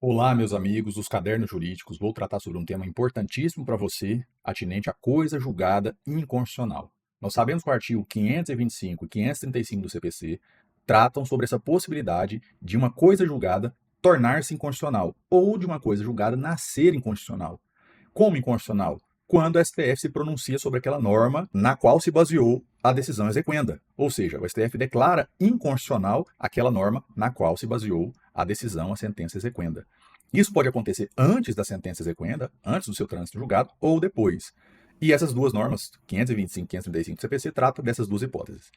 Olá, meus amigos dos Cadernos Jurídicos. Vou tratar sobre um tema importantíssimo para você, atinente à coisa julgada inconstitucional. Nós sabemos que o artigo 525 e 535 do CPC tratam sobre essa possibilidade de uma coisa julgada tornar-se inconstitucional ou de uma coisa julgada nascer inconstitucional. Como inconstitucional? Quando o STF se pronuncia sobre aquela norma na qual se baseou a decisão exequenda. Ou seja, o STF declara inconstitucional aquela norma na qual se baseou a decisão, a sentença exequenda. Isso pode acontecer antes da sentença exequenda, antes do seu trânsito julgado, ou depois. E essas duas normas, 525 e 535 do CPC, tratam dessas duas hipóteses.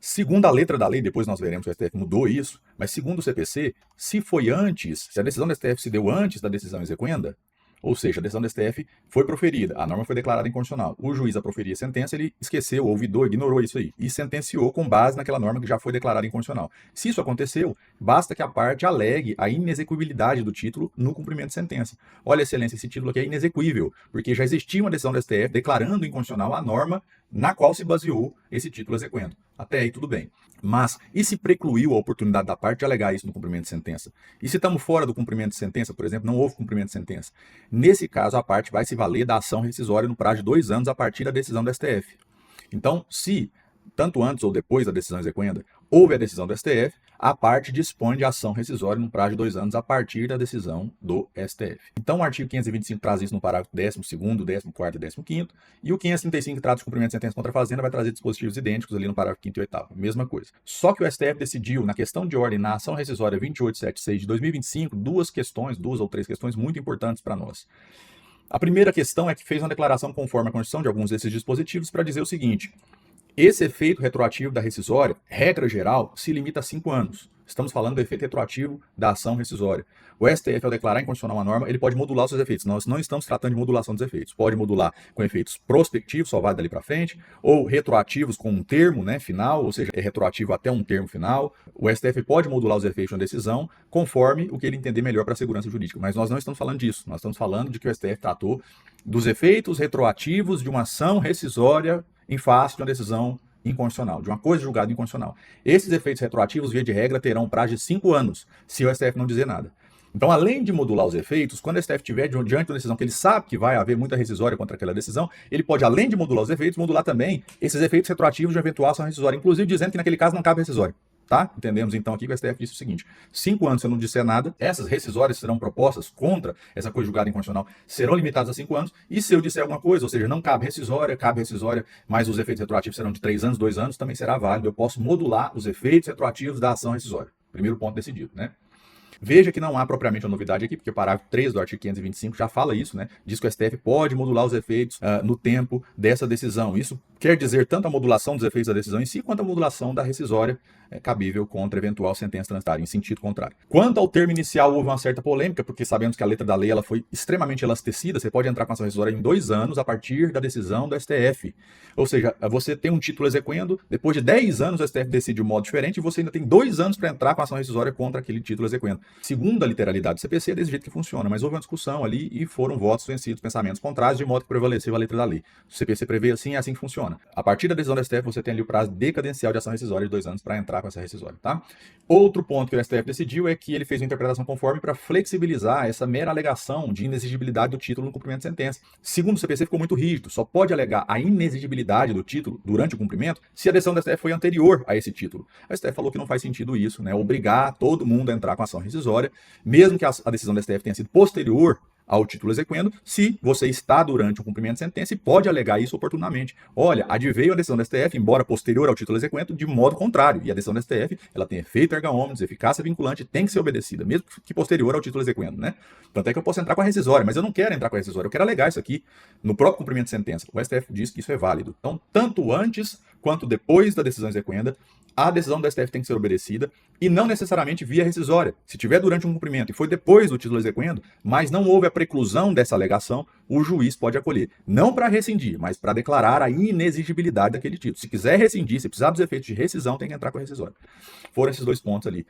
Segundo a letra da lei, depois nós veremos que o STF mudou isso, mas segundo o CPC, se foi antes, se a decisão do STF se deu antes da decisão exequenda, ou seja, a decisão do STF foi proferida, a norma foi declarada inconstitucional. O juiz, a proferir a sentença, ele esqueceu, ouvidou, ignorou isso aí e sentenciou com base naquela norma que já foi declarada inconstitucional. Se isso aconteceu, basta que a parte alegue a inexequibilidade do título no cumprimento de sentença. Olha, excelência, esse título aqui é inexequível, porque já existia uma decisão do STF declarando inconstitucional a norma na qual se baseou esse título exequendo. Até aí tudo bem. Mas, e se precluiu a oportunidade da parte de alegar isso no cumprimento de sentença? E se estamos fora do cumprimento de sentença, por exemplo, não houve cumprimento de sentença? Nesse caso, a parte vai se valer da ação rescisória no prazo de 2 anos a partir da decisão do STF. Então, se, tanto antes ou depois da decisão exequenda, houve a decisão do STF, a parte dispõe de ação rescisória no prazo de 2 anos a partir da decisão do STF. Então, o artigo 525 traz isso no parágrafo 12º, 14º e 15º, e o 535 trata de cumprimento de sentença contra a fazenda, vai trazer dispositivos idênticos ali no parágrafo 5º e 8º, mesma coisa. Só que o STF decidiu, na questão de ordem, na ação rescisória 2876 de 2025, duas ou três questões muito importantes para nós. A primeira questão é que fez uma declaração conforme a Constituição de alguns desses dispositivos para dizer o seguinte: esse efeito retroativo da rescisória, regra geral, se limita a 5 anos. Estamos falando do efeito retroativo da ação rescisória. O STF, ao declarar inconstitucional uma norma, ele pode modular os seus efeitos. Nós não estamos tratando de modulação dos efeitos. Pode modular com efeitos prospectivos, só vai dali para frente, ou retroativos com um termo, né, final, ou seja, é retroativo até um termo final. O STF pode modular os efeitos de uma decisão conforme o que ele entender melhor para a segurança jurídica. Mas nós não estamos falando disso. Nós estamos falando de que o STF tratou dos efeitos retroativos de uma ação rescisória em face de uma decisão inconstitucional, de uma coisa julgada inconstitucional. Esses efeitos retroativos, via de regra, terão um prazo de 5 anos, se o STF não dizer nada. Então, além de modular os efeitos, quando o STF estiver diante de uma decisão que ele sabe que vai haver muita rescisória contra aquela decisão, ele pode, além de modular os efeitos, modular também esses efeitos retroativos de uma eventual ação rescisória, inclusive dizendo que naquele caso não cabe rescisória. Tá? Entendemos então aqui que o STF disse o seguinte: 5 anos se eu não disser nada, essas rescisórias serão propostas contra essa coisa julgada inconstitucional, serão limitadas a 5 anos, e se eu disser alguma coisa, ou seja, não cabe rescisória, mas os efeitos retroativos serão de 3 anos, 2 anos, também será válido, eu posso modular os efeitos retroativos da ação rescisória. Primeiro ponto decidido, né? Veja que não há propriamente uma novidade aqui, porque o parágrafo 3 do artigo 525 já fala isso, né? Diz que o STF pode modular os efeitos no tempo dessa decisão. Isso quer dizer tanto a modulação dos efeitos da decisão em si, quanto a modulação da rescisória cabível contra eventual sentença transitária, em sentido contrário. Quanto ao termo inicial, houve uma certa polêmica, porque sabemos que a letra da lei ela foi extremamente elastecida. Você pode entrar com ação rescisória em 2 anos a partir da decisão do STF. Ou seja, você tem um título exequendo, depois de 10 anos o STF decide de um modo diferente e você ainda tem 2 anos para entrar com ação rescisória contra aquele título exequendo. Segundo a literalidade do CPC, é desse jeito que funciona, mas houve uma discussão ali e foram votos vencidos, pensamentos contrários, de modo que prevaleceu a letra da lei. O CPC prevê assim, é assim que funciona. A partir da decisão do STF, você tem ali o prazo decadencial de ação rescisória de 2 anos para entrar com essa rescisória, tá? Outro ponto que o STF decidiu é que ele fez uma interpretação conforme para flexibilizar essa mera alegação de inexigibilidade do título no cumprimento de sentença. Segundo o CPC, ficou muito rígido, só pode alegar a inexigibilidade do título durante o cumprimento se a decisão do STF foi anterior a esse título. A STF falou que não faz sentido isso, né? Obrigar todo mundo a entrar com ação rescisória, mesmo que a decisão do STF tenha sido posterior ao título exequendo, se você está durante o cumprimento de sentença e pode alegar isso oportunamente. Olha, adveio a decisão do STF, embora posterior ao título exequendo, de modo contrário. E a decisão do STF, ela tem efeito erga omnes, eficácia vinculante, tem que ser obedecida, mesmo que posterior ao título exequendo, né? Tanto é que eu posso entrar com a rescisória, mas eu não quero entrar com a rescisória, eu quero alegar isso aqui no próprio cumprimento de sentença. O STF diz que isso é válido. Então, tanto antes quanto depois da decisão exequenda, a decisão do STF tem que ser obedecida e não necessariamente via rescisória. Se tiver durante um cumprimento e foi depois do título exequendo, mas não houve a preclusão dessa alegação, o juiz pode acolher. Não para rescindir, mas para declarar a inexigibilidade daquele título. Se quiser rescindir, se precisar dos efeitos de rescisão, tem que entrar com a rescisória. Foram esses 2 pontos ali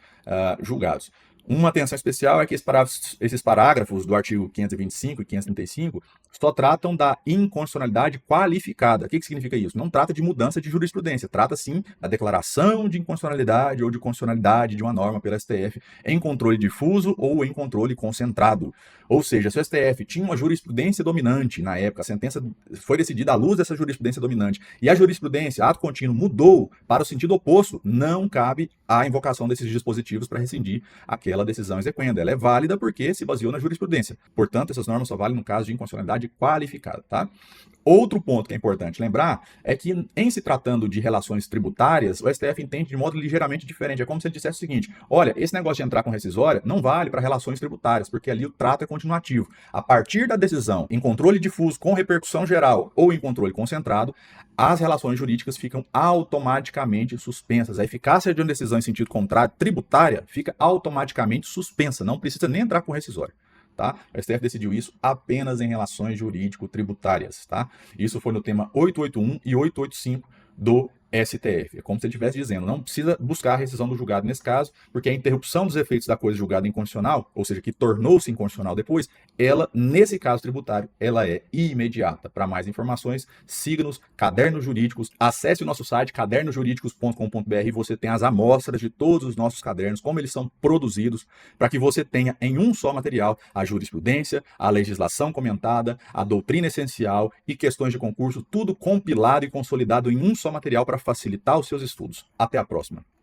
julgados. Uma atenção especial é que esses parágrafos do artigo 525 e 535 só tratam da inconstitucionalidade qualificada. O que significa isso? Não trata de mudança de jurisprudência, trata sim da declaração de inconstitucionalidade ou de constitucionalidade de uma norma pela STF em controle difuso ou em controle concentrado. Ou seja, se o STF tinha uma jurisprudência dominante na época, a sentença foi decidida à luz dessa jurisprudência dominante, e a jurisprudência, ato contínuo, mudou para o sentido oposto, não cabe a invocação desses dispositivos para rescindir aquela decisão exequenda. Ela é válida porque se baseou na jurisprudência. Portanto, essas normas só valem no caso de inconstitucionalidade qualificada, tá? Outro ponto que é importante lembrar é que, em se tratando de relações tributárias, o STF entende de modo ligeiramente diferente. É como se ele dissesse o seguinte: olha, esse negócio de entrar com rescisória não vale para relações tributárias, porque ali o trato é continuativo. A partir da decisão em controle difuso com repercussão geral ou em controle concentrado, as relações jurídicas ficam automaticamente suspensas. A eficácia de uma decisão em sentido contrário, tributária, fica automaticamente suspensa. Não precisa nem entrar com rescisória. Tá? O STF decidiu isso apenas em relações jurídico-tributárias. Tá? Isso foi no tema 881 e 885 do STF. É como se ele estivesse dizendo, não precisa buscar a rescisão do julgado nesse caso, porque a interrupção dos efeitos da coisa julgada inconstitucional, ou seja, que tornou-se inconstitucional depois, ela, nesse caso tributário, ela é imediata. Para mais informações, siga-nos, Cadernos Jurídicos, acesse o nosso site cadernosjuridicos.com.br e você tem as amostras de todos os nossos cadernos, como eles são produzidos, para que você tenha em um só material a jurisprudência, a legislação comentada, a doutrina essencial e questões de concurso, tudo compilado e consolidado em um só material para facilitar os seus estudos. Até a próxima.